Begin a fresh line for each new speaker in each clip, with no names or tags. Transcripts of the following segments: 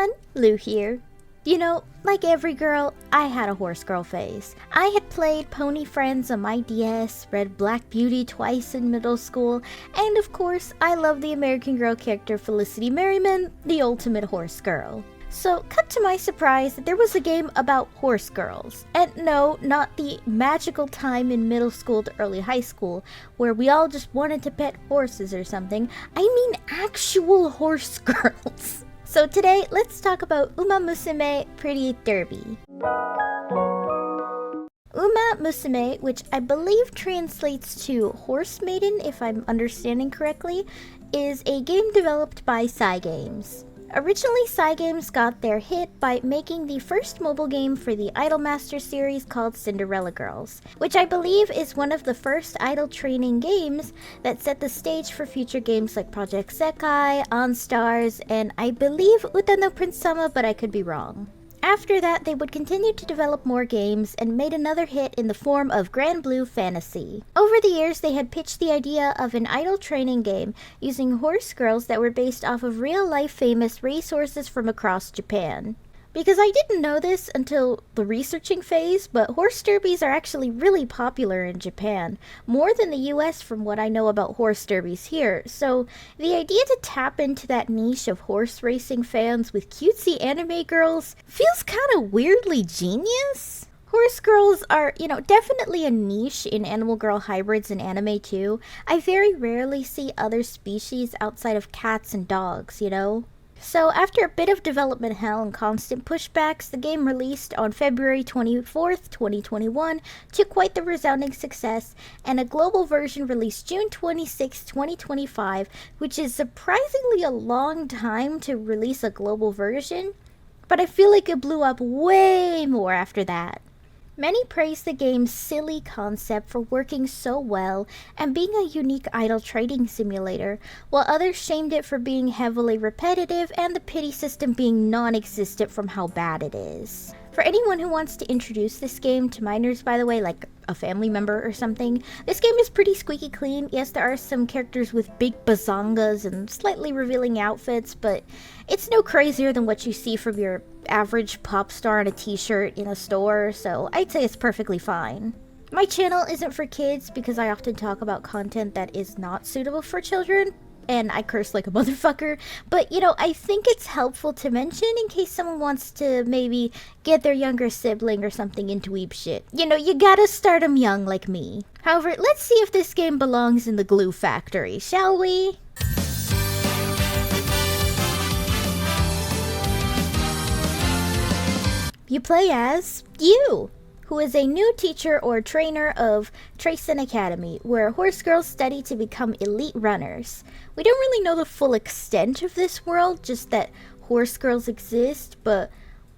everyone, Lou here. You know, like every girl, I had a horse girl phase. I had played Pony Friends on my DS, read Black Beauty twice in middle school, and of course, I love the American Girl character Felicity Merriman, the ultimate horse girl. So, cut to my surprise that there was a game about horse girls. And no, not the magical time in middle school to early high school, where we all just wanted to pet horses or something. I mean actual horse girls. So today, let's talk about Umamusume Pretty Derby. Umamusume, which I believe translates to Horse Maiden if I'm understanding correctly, is a game developed by Cygames. Originally, Cygames got their hit by making the first mobile game for the Idolmaster series called Cinderella Girls, which I believe is one of the first idol training games that set the stage for future games like Project Sekai, OnStars, and I believe Uta no Prince-sama, but I could be wrong. After that, they would continue to develop more games and made another hit in the form of Grand Blue Fantasy. Over the years, they had pitched the idea of an idol training game using horse girls that were based off of real-life famous racehorses from across Japan. Because I didn't know this until the researching phase, but horse derbies are actually really popular in Japan, more than the US from what I know about horse derbies here, so the idea to tap into that niche of horse racing fans with cutesy anime girls feels kinda weirdly genius. Horse girls are, definitely a niche in animal girl hybrids in anime too. I very rarely see other species outside of cats and dogs, So after a bit of development hell and constant pushbacks, the game released on February 24th, 2021 to quite the resounding success, and a global version released June 26, 2025, which is surprisingly a long time to release a global version, but I feel like it blew up way more after that. Many praised the game's silly concept for working so well and being a unique idol trading simulator, while others shamed it for being heavily repetitive and the pity system being non-existent from how bad it is. For anyone who wants to introduce this game to minors, by the way, like a family member or something, this game is pretty squeaky clean. Yes, there are some characters with big bazongas and slightly revealing outfits, but it's no crazier than what you see from your average pop star in a t-shirt in a store, so I'd say it's perfectly fine. My channel isn't for kids because I often talk about content that is not suitable for children, and I curse like a motherfucker, but I think it's helpful to mention in case someone wants to maybe get their younger sibling or something into weeb shit. You gotta start them young like me. However, let's see if this game belongs in the glue factory, shall we? You play as you, who is a new teacher or trainer of Tracen Academy, where horse girls study to become elite runners. We don't really know the full extent of this world, just that horse girls exist, but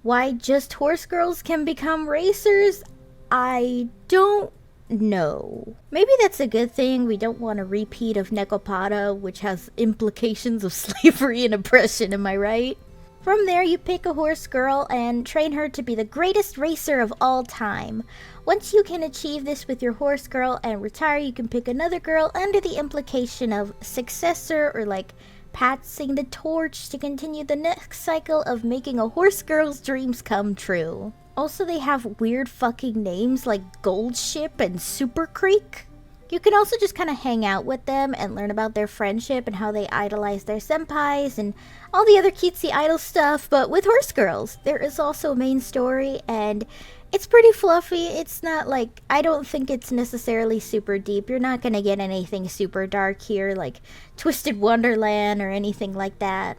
why just horse girls can become racers, I don't know. Maybe that's a good thing. We don't want a repeat of Nekopada, which has implications of slavery and oppression, am I right? From there, you pick a horse girl and train her to be the greatest racer of all time. Once you can achieve this with your horse girl and retire, you can pick another girl under the implication of successor or like passing the torch to continue the next cycle of making a horse girl's dreams come true. Also, they have weird fucking names like Gold Ship and Super Creek. You can also just kind of hang out with them and learn about their friendship and how they idolize their senpais and all the other cutesy idol stuff, but with horse girls. There is also a main story, and it's pretty fluffy. It's not like, I don't think it's necessarily super deep. You're not gonna get anything super dark here, like Twisted Wonderland or anything like that.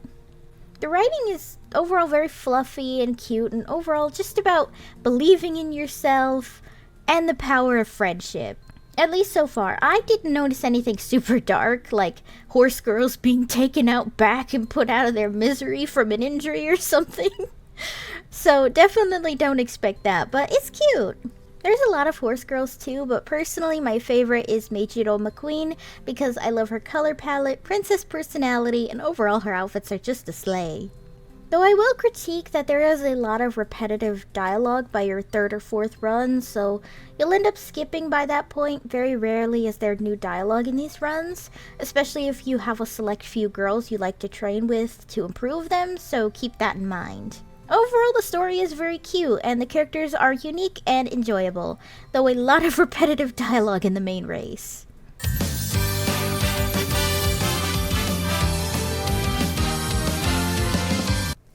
The writing is overall very fluffy and cute, and overall just about believing in yourself and the power of friendship. At least so far. I didn't notice anything super dark, like horse girls being taken out back and put out of their misery from an injury or something. So definitely don't expect that, but it's cute. There's a lot of horse girls too, but personally my favorite is Meichiro McQueen because I love her color palette, princess personality, and overall her outfits are just a slay. Though I will critique that there is a lot of repetitive dialogue by your third or fourth run, so you'll end up skipping by that point. Very rarely is there new dialogue in these runs, especially if you have a select few girls you like to train with to improve them, so keep that in mind. Overall, the story is very cute, and the characters are unique and enjoyable, though a lot of repetitive dialogue in the main race.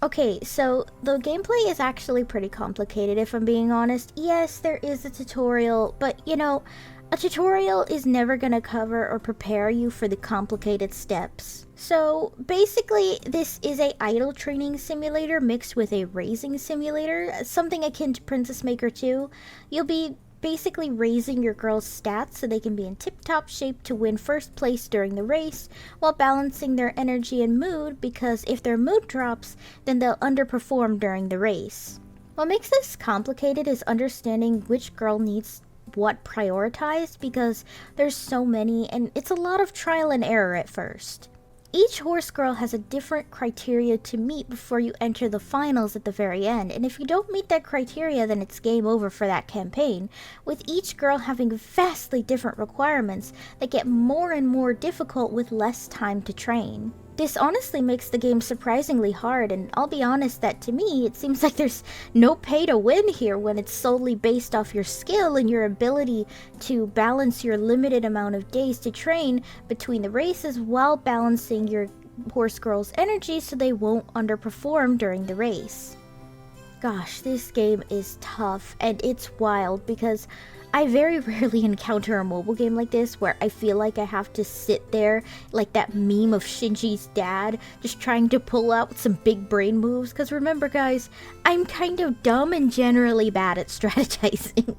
Okay, so the gameplay is actually pretty complicated if I'm being honest. Yes, there is a tutorial, but you know, a tutorial is never gonna cover or prepare you for the complicated steps. So basically, this is a idol training simulator mixed with a raising simulator, something akin to Princess Maker 2. You'll be basically raising your girls' stats so they can be in tip-top shape to win first place during the race, while balancing their energy and mood, because if their mood drops, then they'll underperform during the race. What makes this complicated is understanding which girl needs what prioritized, because there's so many and it's a lot of trial and error at first. Each horse girl has a different criteria to meet before you enter the finals at the very end, and if you don't meet that criteria, then it's game over for that campaign, with each girl having vastly different requirements that get more and more difficult with less time to train. This honestly makes the game surprisingly hard, and I'll be honest that to me, it seems like there's no pay to win here when it's solely based off your skill and your ability to balance your limited amount of days to train between the races while balancing your horse girl's energy so they won't underperform during the race. Gosh, this game is tough, and it's wild because I very rarely encounter a mobile game like this where I feel like I have to sit there like that meme of Shinji's dad, just trying to pull out some big brain moves, because remember guys, I'm kind of dumb and generally bad at strategizing.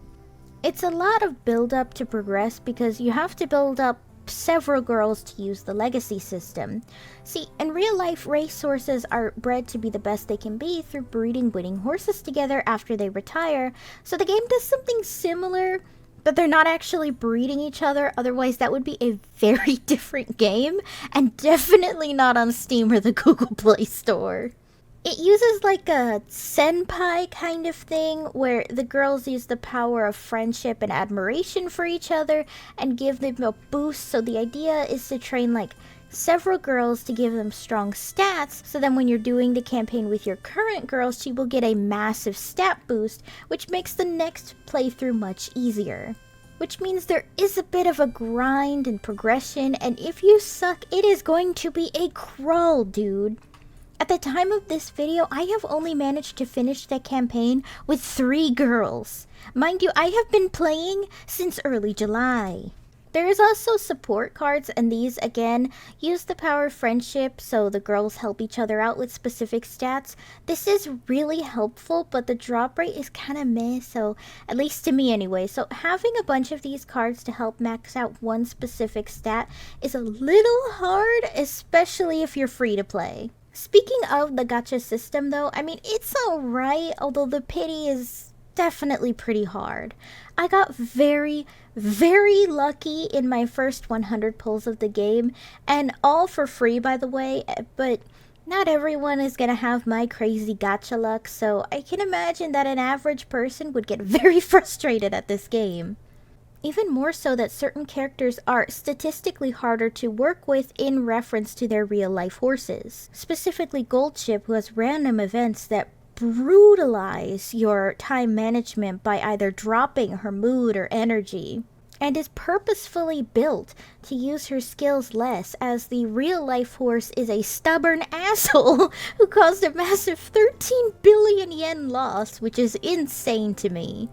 It's a lot of build up to progress because you have to build up several girls to use the legacy system. See, in real life, racehorses are bred to be the best they can be through breeding winning horses together after they retire, so the game does something similar, but they're not actually breeding each other, otherwise that would be a very different game, and definitely not on Steam or the Google Play Store. It uses like a senpai kind of thing, where the girls use the power of friendship and admiration for each other and give them a boost, so the idea is to train like several girls to give them strong stats, so then when you're doing the campaign with your current girls, she will get a massive stat boost, which makes the next playthrough much easier. Which means there is a bit of a grind and progression, and if you suck, it is going to be a crawl, dude. At the time of this video, I have only managed to finish that campaign with 3 girls. Mind you, I have been playing since early July. There is also support cards, and these, again, use the power of friendship, so the girls help each other out with specific stats. This is really helpful, but the drop rate is kind of meh, so at least to me anyway. So having a bunch of these cards to help max out one specific stat is a little hard, especially if you're free to play. Speaking of the gacha system though, I mean, it's alright, although the pity is definitely pretty hard. I got very, very lucky in my first 100 pulls of the game, and all for free by the way, but not everyone is gonna have my crazy gacha luck, so I can imagine that an average person would get very frustrated at this game. Even more so that certain characters are statistically harder to work with in reference to their real-life horses. Specifically Goldship, who has random events that brutalize your time management by either dropping her mood or energy, and is purposefully built to use her skills less, as the real-life horse is a stubborn asshole who caused a massive 13 billion yen loss, which is insane to me.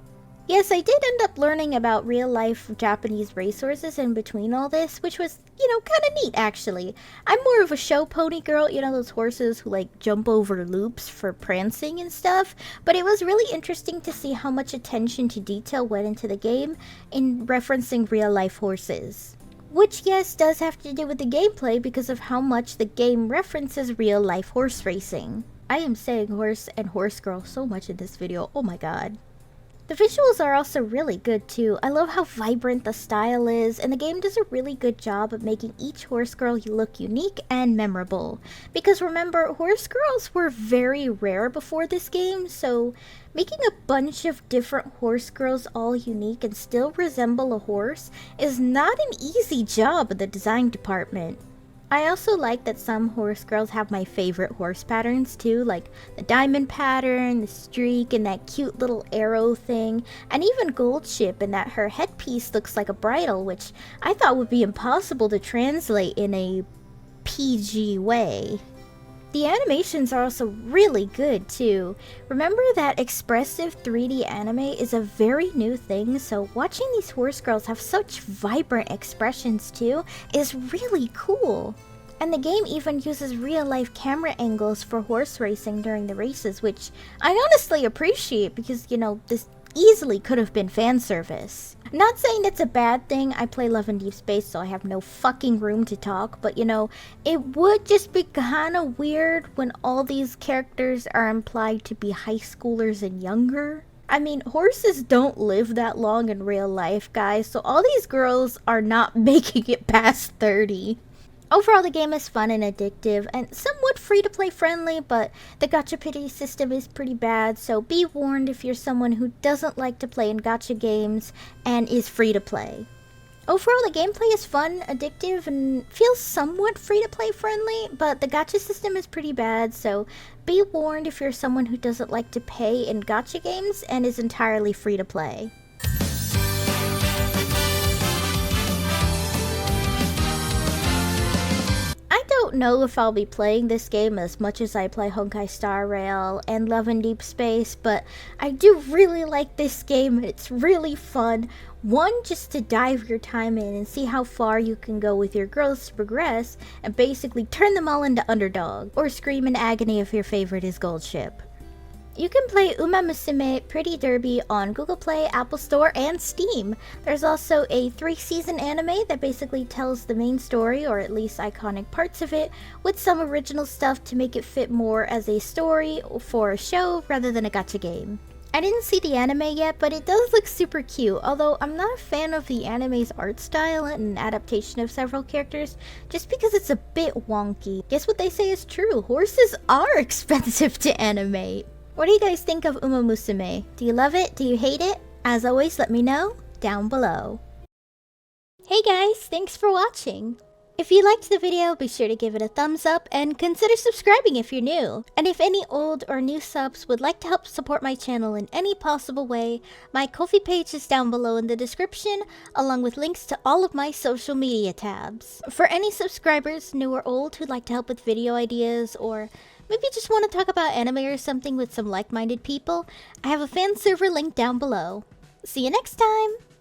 Yes, I did end up learning about real-life Japanese racehorses in between all this, which was, you know, kind of neat, actually. I'm more of a show pony girl, you know, those horses who, like, jump over loops for prancing and stuff, but it was really interesting to see how much attention to detail went into the game in referencing real-life horses. Which, yes, does have to do with the gameplay because of how much the game references real-life horse racing. I am saying horse and horse girl so much in this video, oh my god. The visuals are also really good too. I love how vibrant the style is, and the game does a really good job of making each horse girl look unique and memorable. Because remember, horse girls were very rare before this game, so making a bunch of different horse girls all unique and still resemble a horse is not an easy job in the design department. I also like that some horse girls have my favorite horse patterns too, like the diamond pattern, the streak, and that cute little arrow thing, and even Gold Ship in that her headpiece looks like a bridle, which I thought would be impossible to translate in a PG way. The animations are also really good too. Remember that expressive 3D anime is a very new thing, so watching these horse girls have such vibrant expressions too is really cool. And the game even uses real-life camera angles for horse racing during the races, which I honestly appreciate because, you know, this easily could have been fan service. Not saying it's a bad thing, I play Love and Deep Space so I have no fucking room to talk, but you know, it would just be kinda weird when all these characters are implied to be high schoolers and younger. I mean, horses don't live that long in real life, guys, so all these girls are not making it past 30. Overall, the game is fun and addictive, and somewhat free-to-play friendly, but the gacha pity system is pretty bad, so be warned if you're someone who doesn't like to play in gacha games and is free-to-play. Overall, the gameplay is fun, addictive, and feels somewhat free-to-play friendly, but the gacha system is pretty bad, so be warned if you're someone who doesn't like to pay in gacha games and is entirely free-to-play. I don't know if I'll be playing this game as much as I play Honkai Star Rail and Love and Deep Space, but I do really like this game. It's really fun. One, just to dive your time in and see how far you can go with your girls to progress and basically turn them all into underdog, or scream in agony if your favorite is Gold Ship. You can play Umamusume Pretty Derby on Google Play, Apple Store, and Steam. There's also a 3-season anime that basically tells the main story, or at least iconic parts of it, with some original stuff to make it fit more as a story for a show rather than a gacha game. I didn't see the anime yet, but it does look super cute, although I'm not a fan of the anime's art style and adaptation of several characters, just because it's a bit wonky. Guess what they say is true, horses are expensive to animate. What do you guys think of Umamusume? Do you love it? Do you hate it? As always, let me know down below. Hey guys, thanks for watching. If you liked the video, be sure to give it a thumbs up and consider subscribing if you're new. And if any old or new subs would like to help support my channel in any possible way, my Ko-fi page is down below in the description, along with links to all of my social media tabs. For any subscribers, new or old, who'd like to help with video ideas, or maybe just want to talk about anime or something with some like-minded people, I have a fan server link down below. See you next time!